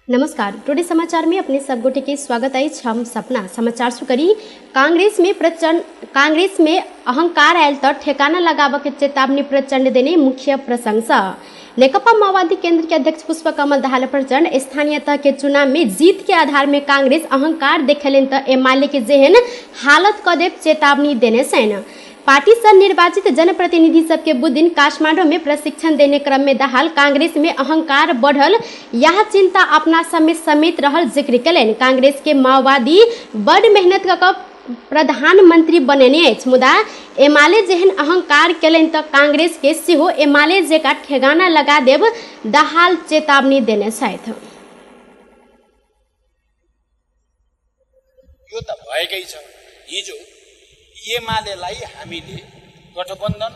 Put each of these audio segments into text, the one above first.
नमस्कार, टुडे समाचार में अपने सब गोटे के स्वागत है। हम सपना समाचार शुरू करी। कांग्रेस में अहंकार आयल तो ठेकाना लगाव के चेतावनी प्रचंड देने मुख्य प्रशंसा। नेकपा माओवादी केंद्र के अध्यक्ष पुष्पकमल दाहाल प्रचंड स्थानीय तह के चुनाव में जीत के आधार में कांग्रेस अहंकार देखेलेन तो एमाले के जेहन हालत कदेब चेतावनी देने सैन। पार्टी से निर्वाचित जनप्रतिनिधि सबके बुद्धिन काठमांडू में प्रशिक्षण देने क्रम में दाहाल कांग्रेस में अहंकार बढ़ल यह चिंता अपना समेत रहल जिक्र कलेन। कांग्रेस के माओवादी बड़ मेहनत कर प्रधानमंत्री बनेने मुदा एमाले जेहन अहंकार कलेन तो कांग्रेस के सेहो एमाले जेका ठेगाना लगा देव दाहाल चेतावनी देने साथ। यो त भएकै छ। हिजो एमालेलाई हामीले गठबन्धन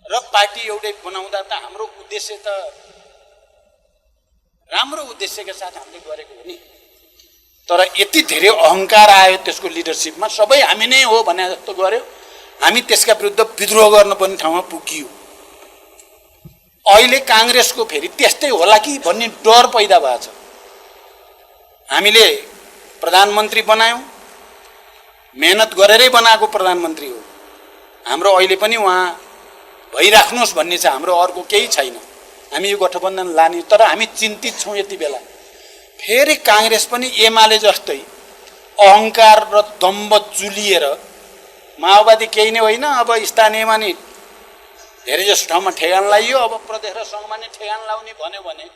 र पार्टी एउटै बनाउँदा त हाम्रो उद्देश्य त राम्रो उद्देश्यका साथ हामीले गरेको हो नि। तर यति धेरै अहंकार आयो त्यसको लिडरशिपमा, सबै हामी नै हो भने जस्तो गर्यो। हामी त्यसका विरुद्ध विद्रोह गर्न पर्ने ठाउँमा पुगियो। अहिले कांग्रेसको फेरि त्यस्तै होला कि भन्ने डर पैदा भएको छ। हामीले प्रधानमन्त्री बनायौं, मेहनत गरेरै बनाएको प्रधानमन्त्री हो। हाम्रो अहिले पनि उहाँ भइराख्नुहोस् भन्ने छ, हाम्रो अर्को केही छैन। हामी यो गठबन्धन लाने, तर हामी चिन्तित छौँ। यति बेला फेरि कांग्रेस पनि एमाले जस्तै अहंकार र दम्भ चुलिएर माओवादी केही नै होइन, अब स्थानीयमा नि धेरै जसो ठाउँमा ठेगान लाइयो, अब प्रदेश र सङ्घमा नि ठेगान लाउने भन्यो भने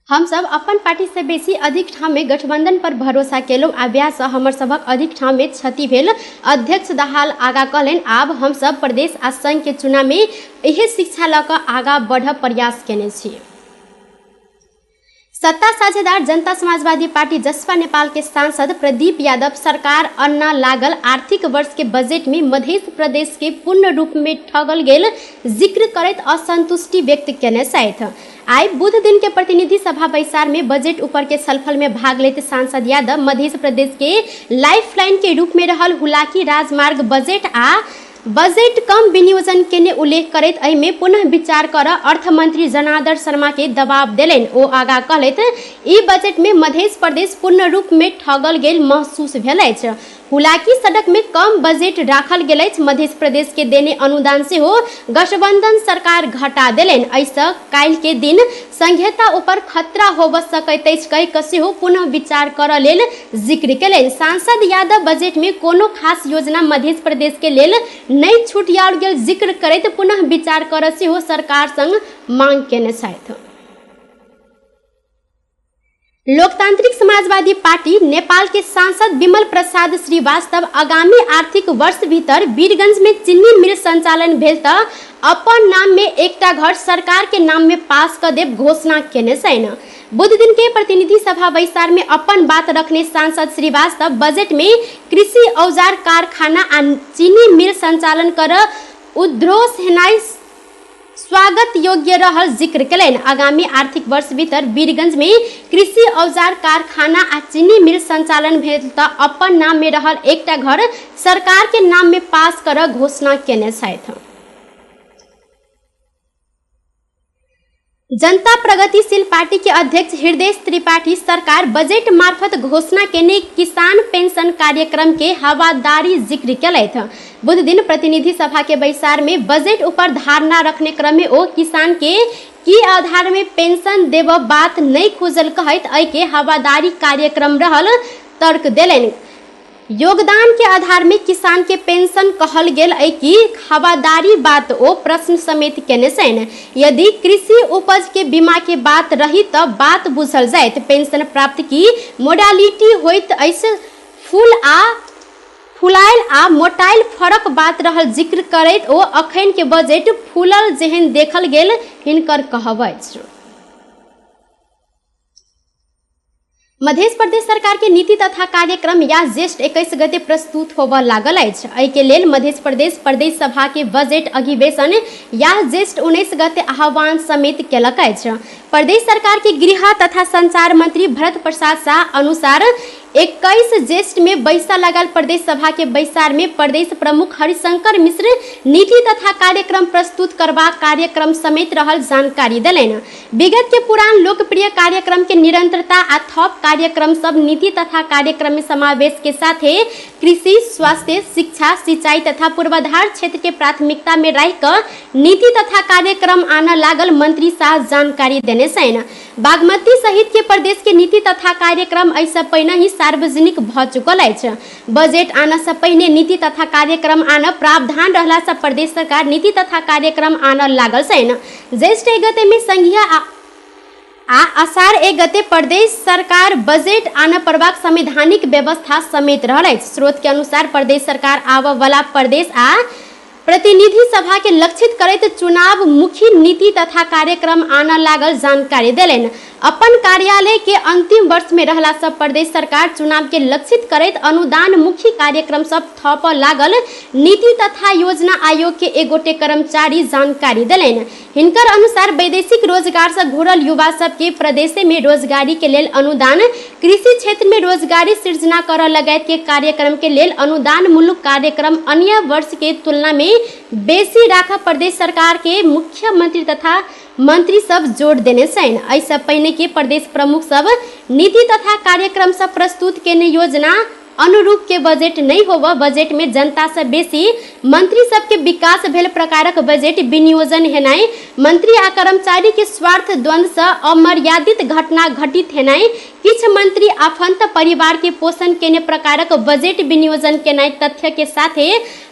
हम सब अपन पार्टी से बेसी अधिक ठाम में गठबंधन पर भरोसा केलौं। अभ्यास हमर सबक अधिक ठाम में क्षति भेल। अध्यक्ष दाहाल आगा कहलेन, आब हम सब प्रदेश आ संघ के चुनाव में यही शिक्षा लक आगा बढ़ प्रयास केने छी। सत्ता साझेदार जनता समाजवादी पार्टी जसपा नेपाल के सांसद प्रदीप यादव सरकार अन्ना लागल आर्थिक वर्ष के बजट में मध्य प्रदेश के पूर्ण रूप में ठगल गेल जिक्र करत असंतुष्टि व्यक्त केने साथ। आई बुध दिन के प्रतिनिधि सभा बैसार में बजट ऊपर के छलफल में भाग लेते सांसद यादव मध्य प्रदेश के लाइफलाइन के रूप में रहल हुलाकी राजमार्ग बजट कम विनियोजन के उल्लेख करत एहि में पुनः विचार कर अर्थमंत्री जनार्दन शर्मा के दबाव देलेन। ओ आगा कहलैत, ई बजट में मध्य प्रदेश पूर्ण रूप में ठगल गेल महसूस भेल अछि। हुलाकी सड़क में कम बजट राखल गेल अछि। मध्य प्रदेश के देने अनुदान से हो गठबंधन सरकार घटा देलेन। ऐसा काल के दिन संघीयता ऊपर खतरा होब सकैत अछि कहि कसे हो पुनः विचार कर लेल जिक्र केलेन। सांसद यादव बजट में कोनो खास योजना मध्य प्रदेश के लेल नहीं छूटियाओल गेल जिक्र करैत पुनः विचार कर से हो सरकार संग मांग केने छथि। लोकतांत्रिक समाजवादी पार्टी नेपाल के सांसद विमल प्रसाद श्रीवास्तव आगामी आर्थिक वर्ष भीतर वीरगंज में चीनी मिल संचालन भेल त अपन नाम में एकटा घर सरकार के नाम में पास कर देव घोषणा केने छैन। बुध दिन के प्रतिनिधि सभा बैसार में अपन बात रखने सांसद श्रीवास्तव बजट में कृषि औजार कारखाना आ चीनी मिल संचालन कर उद्घोष हेनाई स्वागत योग्य रहल जिक्र कलेन। आगामी आर्थिक वर्ष भीतर वीरगंज में कृषि औजार कारखाना आ चीनी मिल संचालन भेल त अपन नाम में रहल एकटा घर सरकार के नाम में पास कर घोषणा केने छथि। जनता प्रगतिशील पार्टी के अध्यक्ष हृदय त्रिपाठी सरकार बजट मार्फत घोषणा केने किसान पेंशन कार्यक्रम के हवादारी जिक्र कलैथ। बुध दिन प्रतिनिधि सभा के बैसार में बजट ऊपर धारणा रखने क्रम में ओ किसान के की आधार में पेंशन देव बात नहीं खुजल कहत ऐ के हवादारी कार्यक्रम रहल तर्क देलेन। योगदान के आधार में किसान के पेंशन कहल गेल ऐ की हवादारी बात ओ प्रश्न समेत केने छैन। यदि कृषि उपज के बीमा के बात रही त बात बुझल जायत। पेंशन प्राप्त की मोडालिटी होइत ऐसे फुलायल आ मोटाइल फरक बात रहल जिक्र करैत ओ अखन के बजट फूलल जेहन देखल गेल हिनकर कहब अछि। मध्य प्रदेश सरकार के नीति तथा कार्यक्रम या ज्येष्ठ 21 गते प्रस्तुत होब लागल अछि। एहि के लेल मध्य प्रदेश सभा के बजट अधिवेशन या ज्येष्ठ 19 गते आह्वान समेत केलक अछि। प्रदेश सरकार के गृह तथा संचार मंत्री भरत प्रसाद शाह अनुसार 21 ज्येष्ठ में बैसा लगाल प्रदेश सभा के बैसार में प्रदेश प्रमुख हरिशंकर मिश्र नीति तथा कार्यक्रम प्रस्तुत करवा कार्यक्रम समेत रहल जानकारी दिलैन। विगत के पुरान लोकप्रिय कार्यक्रम के निरंतरता आ थप कार्यक्रम सब नीति तथा कार्यक्रम में समावेश के साथ कृषि, स्वास्थ्य, शिक्षा, सिंचाई तथा पूर्वाधार क्षेत्र के प्राथमिकता में रह नीति तथा कार्यक्रम आना लागल मंत्री शाह जानकारी देने सैन। बागमती सहित के प्रदेश के नीति तथा कार्यक्रम ऐसा पहले ही सार्वजनिक भ चुकल है। बजट आना से पहले नीति तथा कार्यक्रम आना प्रावधान रहला से प्रदेश सरकार नीति तथा कार्यक्रम आना लागल सैन। ज्येष्ठ गते में संघीय आषाढ़ 1 गते प्रदेश सरकार बजट आना प्रवाक संवैधानिक व्यवस्था समेत रहल। स्रोत के अनुसार प्रदेश सरकार आव वाला प्रदेश आ प्रतिनिधि सभा के लक्षित करैत चुनाव मुखी नीति तथा कार्यक्रम आना लागल जानकारी दिलेन। अपन कार्यालय के अंतिम वर्ष में रहला सब प्रदेश सरकार चुनाव के लक्षित करैत अनुदान मुखी कार्यक्रम सब थप लागल नीति तथा योजना आयोग के एगोटे कर्मचारी जानकारी दिलेन। हिनकर अनुसार वैदेशिक रोजगार से घुरल युवा सब के प्रदेश में रोजगारी के लेल अनुदान, कृषि क्षेत्र में रोजगारी सृजना कर लगायत के कार्यक्रम के लेल अनुदान मूलक कार्यक्रम अन्य वर्ष के तुलना में बेसी राखा प्रदेश सरकार के मुख्यमंत्री तथा मंत्री सब जोड़ देने सैन। ऐसा पहले के प्रदेश प्रमुख सब नीति तथा कार्यक्रम सब प्रस्तुत केने योजना अनुरूप के बजट नहीं होव। बजट में जनता से बेसी मंत्री सब के विकास भेल प्रकारक बजट विनियोजन हेनाई, मंत्री आ कर्मचारी के स्वार्थ द्वंद्व से अमर्यादित घटना घटित हेनाई, किछ मंत्री आफंत परिवार के पोषण केने प्रकारक बजट विनियोजन केनाई तथ्य के साथ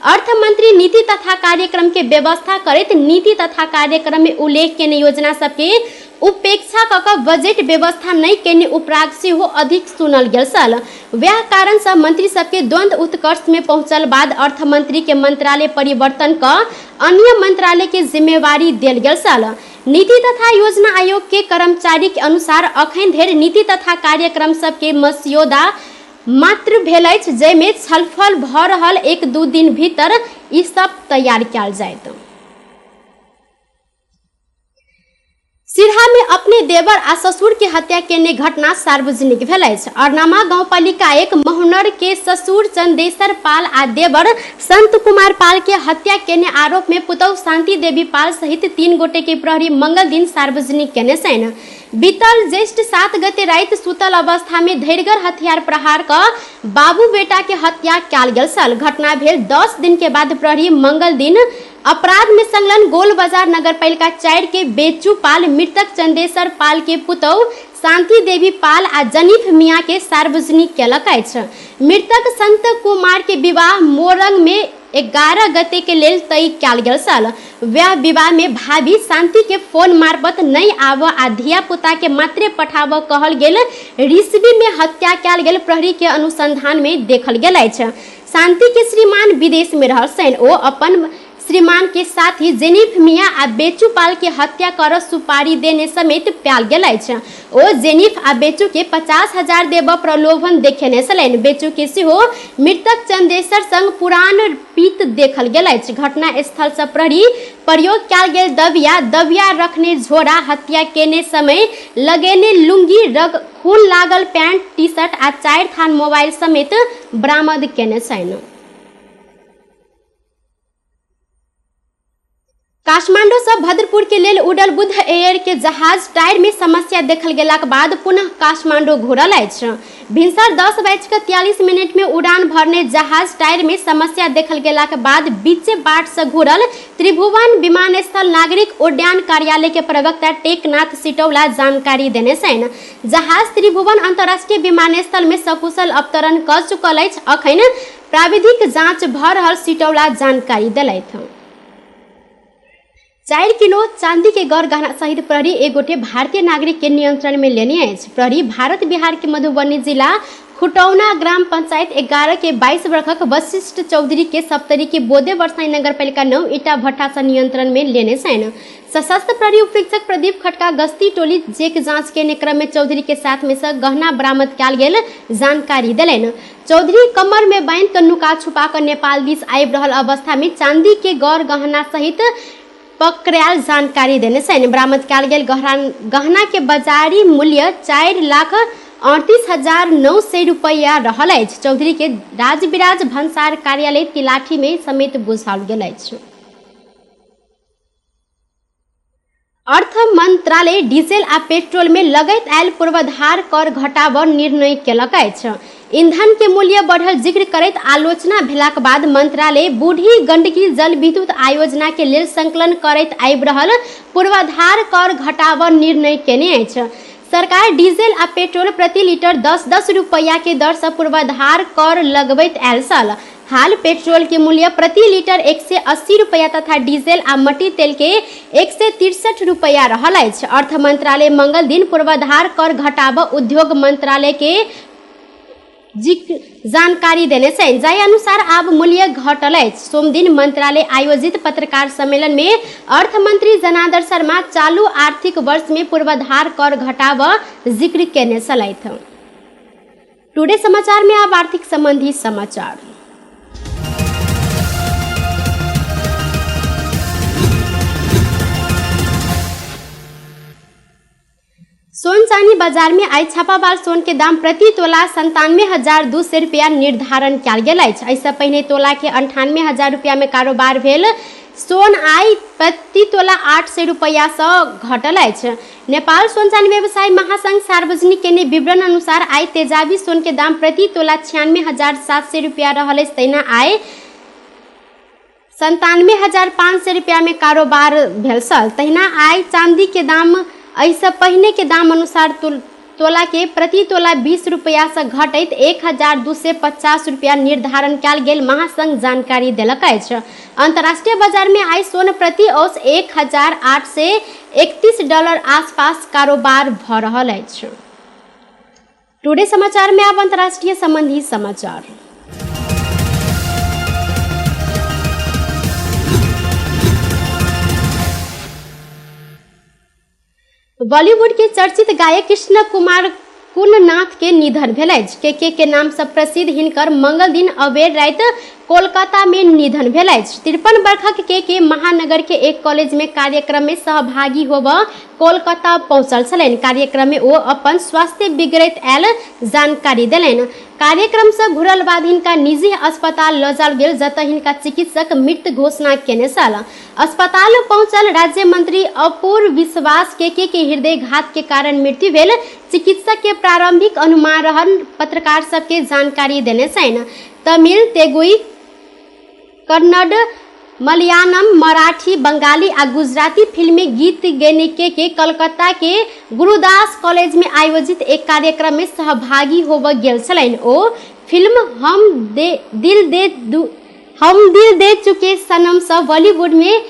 अर्थ मंत्री नीति तथा कार्यक्रम के व्यवस्था करत नीति तथा कार्यक्रम में उल्लेख केने योजना सबके उपेक्षा कक बजट व्यवस्था नहीं केने उपराग से हो अधिक सुनल गेल सल। वह कारण से मंत्री सबके द्वंद्व उत्कर्ष में पहुंचल बाद अर्थ मंत्री के मंत्रालय परिवर्तन का अन्य मंत्रालय के जिम्मेवारी देल गेल सल। नीति तथा योजना आयोग के कर्मचारी के अनुसार अखन धरि नीति तथा कार्यक्रम सबके मस्यौदा मात्र भेल अछि, जैमे छलफल भ रहल 1-2 दिन भीतर ई सब तैयार कयल जायत। सिरहा में अपने देवर आ ससुर के हत्या केने घटना सार्वजनिक भेल अछि। अरनामा गांव पालिका 1 महुनर के ससुर चंदेसर पाल आ देवर संत कुमार पाल के हत्या केने आरोप में पुतौह शांति देवी पाल सहित 3 गोटे के प्रहरी मंगल दिन सार्वजनिक केने सैन। बीतल ज्येष्ठ 7 गते रात सुतल अवस्था में धैर्यगर हथियार प्रहार का बाबू बेटा के हत्या कयल गेल छल। घटना भेल 10 दिन के बाद प्रहरी मंगल दिन अपराध में संलग्न गोल बाजार नगर पालिका 4 के बेचू पाल, मृतक चंदेसर पाल के पुतौह शांति देवी पाल आ जनीफ मिया के सार्वजनिक केलक अछि। मृतक संत कुमार के विवाह मोरंग में 11 गते के लेल तय कयल गेल छल। वह विवाह में भाभी शांति के फोन मार्फत नहीं आव आ धिया पुता के मात्रे पठाव कहल गेल रिश्वी में हत्या कयल गेल प्रहरी के अनुसंधान में देखल गेल अछि। शांति के श्रीमान विदेश में रहल छनि। ओ अपन श्रीमान के साथ ही जेनिफ मिया आ बेचू पाल के हत्या कर सुपारी देने समेत पायल गेल अछि। ओ जेनिफ आ बेचू के 50,000 देब प्रलोभन देखेने छलनि। बेचू के सेहो मृतक चंदेसर संग पुरान पीत देखल गेल अछि। घटना स्थल से प्रहरी प्रयोग कयल गेल दबिया रखने झोरा, हत्या केने समय लगेने लुंगी, रग खून लागल पैंट, टी शर्ट आ 4 थान मोबाइल समेत बरामद केने छनि। काठमांडू से भद्रपुर के लेल उड़ल बुध एयर के जहाज टायर में समस्या देखल गेलाक बाद पुनः काठमांडू घुरल अछि। भिनसर 10:43 में उड़ान भरने जहाज टायर में समस्या देखल गेलाक बाद बीचे बाट से घुरल त्रिभुवन विमानस्थल नागरिक उड्डयन कार्यालय के प्रवक्ता टेकनाथ सिटौला जानकारी देने छनि। जहाज त्रिभुवन अंतर्राष्ट्रीय विमानस्थल में सकुशल अवतरण कर चुकल अछि। अखन प्राविधिक जांच भ रहल सिटौला जानकारी देलथि। 4 किलो चांदी के गौर गहना सहित प्रहरी एक गोटे भारतीय नागरिक के नियंत्रण में लेने अछि। प्रहरी भारत बिहार के मधुबनी जिला खुटौना ग्राम पंचायत 11 के 22 वर्षक वशिष्ठ चौधरी के सप्तरी के बोदे वर्षाई नगर पालिका 9 ईटा भट्टा से नियंत्रण में लेने छनि। सशस्त्र प्रहरी उपरीक्षक प्रदीप खटका गश्ती टोली चेक जांच के क्रम में चौधरी के साथ में से गहना बरामद कयल गेल जानकारी देलनि। चौधरी कमर में बांध कर नुका छुपा कर नेपाल दिस आबि रहल अवस्था में चांदी के गौर गहना सहित पकड़ायल जानकारी देने छनि। बरामद कयल गेल गहना के बाजारी मूल्य 4 लाख 38,900 रुपैया रहल अछि। चौधरी के राजविराज भन्सार कार्यालय तिलाठी में समेत बुझाओल गेल अछि। अर्थ मंत्रालय डीजल आ पेट्रोल में लगैत आयल पूर्वाधार कर घटाबऽ निर्णय केलक अछि। ईंधन के मूल्य बढ़ल जिक्र करैत आलोचना भेलाक बाद मंत्रालय बूढ़ी गंडकी जल विद्युत आयोजना के लेल संकलन करैत आबि रहल पूर्वाधार कर घटाबऽ निर्णय केने अछि। सरकार डीजल आ पेट्रोल प्रति लीटर 10-10 रुपैया के दर से पूर्वाधार कर लगबैत आयल छल। हाल पेट्रोल के मूल्य प्रति लीटर 180 रुपैया तथा डीजल आ मट्टी तेल के 163 रुपैया रहल अछि। अर्थ मंत्रालय मंगल दिन पूर्वाधार कर घटाबऽ उद्योग मंत्रालय के जानकारी देने छै, जाहि अनुसार आब मूल्य घटल अछि। सोम दिन मंत्रालय आयोजित पत्रकार सम्मेलन में अर्थ मंत्री जनार्दन शर्मा चालू आर्थिक वर्ष में पूर्वाधार कर घटाबऽ जिक्र केने छलथि। टुडे समाचार में अब आर्थिक संबंधी समाचार। सोन चांदी बाजार में आई छापामार सोन के दाम प्रति तोला 97,200 रुपया निर्धारण किया गेल अछि। ऐसा पहले तोला के 98,000 रुपया में कारोबार भेल सोन आई प्रति तोला 800 रुपया से घटल अछि। नेपाल सोन चांदी व्यवसाय महासंघ सार्वजनिक केने विवरण अनुसार आई तेजाबी सोन के दाम प्रति तोला 96,700 रुपया रहल अछि। तहिना आई 97,500 रुपया में कारोबार भेल छल। तहिना आई चांदी के दाम ऐसा पहले के दाम अनुसार तोला के प्रति तोला 20 रुपया से घटैत 1,250 रुपया निर्धारण कयल गेल महासंघ जानकारी देलक अछि। अंतर्राष्ट्रीय बाजार में आई सोन प्रति औंस $1,831 आसपास कारोबार भ रहल अछि। टुडे समाचार में अब अंतर्राष्ट्रीय संबंधी समाचार। बॉलीवुड के चर्चित गायक कृष्ण कुमार कुलनाथ के निधन भेल अछि। के नाम से प्रसिद्ध हिनकर मंगल दिन अबेर राति कोलकाता में निधन भेल अछि। 53 वर्षक के महानगर के एक कॉलेज में कार्यक्रम में सहभागी होबऽ कोलकाता पहुंचल छलनि। कार्यक्रम में वो अपन स्वास्थ्य बिगड़ैत आयल जानकारी देलनि। कार्यक्रम से घुरल बाद हिनका निजी अस्पताल ल जाल गेल, जतऽ हिनका चिकित्सक मृत घोषणा केने छल। अस्पताल पहुंचल राज्य मंत्री अपूर्व विश्वास के हृदय घात के कारण मृत्यु भेल चिकित्सक के प्रारंभिक अनुमान रहन पत्रकार सबके जानकारी देने छनि। तमिल, तेलुगु, कन्नड़, मलयालम, मराठी, बंगाली आ गुजराती फिल्मी गीत गैने के कलकत्ता के गुरुदास कॉलेज में आयोजित एक कार्यक्रम में सहभागी होबऽ गेल छलनि। ओ फिल्म हम दिल दे चुके सनम से बॉलीवुड में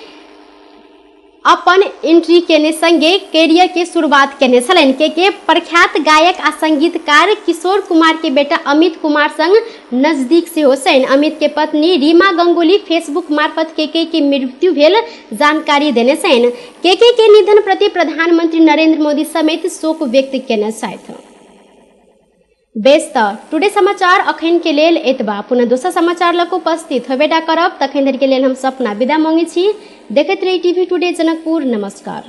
अपन एंट्री केने संगे कैरियर के शुरुआत केने छलनि। के प्रख्यात गायक आ संगीतकार किशोर कुमार के बेटा अमित कुमार संग नजदीक से हो छनि। अमित के पत्नी रीमा गंगुली फेसबुक मार्फत के मृत्यु भेल जानकारी देने छनि। के निधन प्रति प्रधानमंत्री नरेंद्र मोदी समेत शोक व्यक्त केने छथि। बेस टुडे समाचार अखन के लेल एतबा। पुनः दोसर समाचार लक उपस्थित होबेटा करब। तखन धरि के लेल हम सपना विदा मांगे छी। देखैत रही टीवी टुडे जनकपुर। नमस्कार।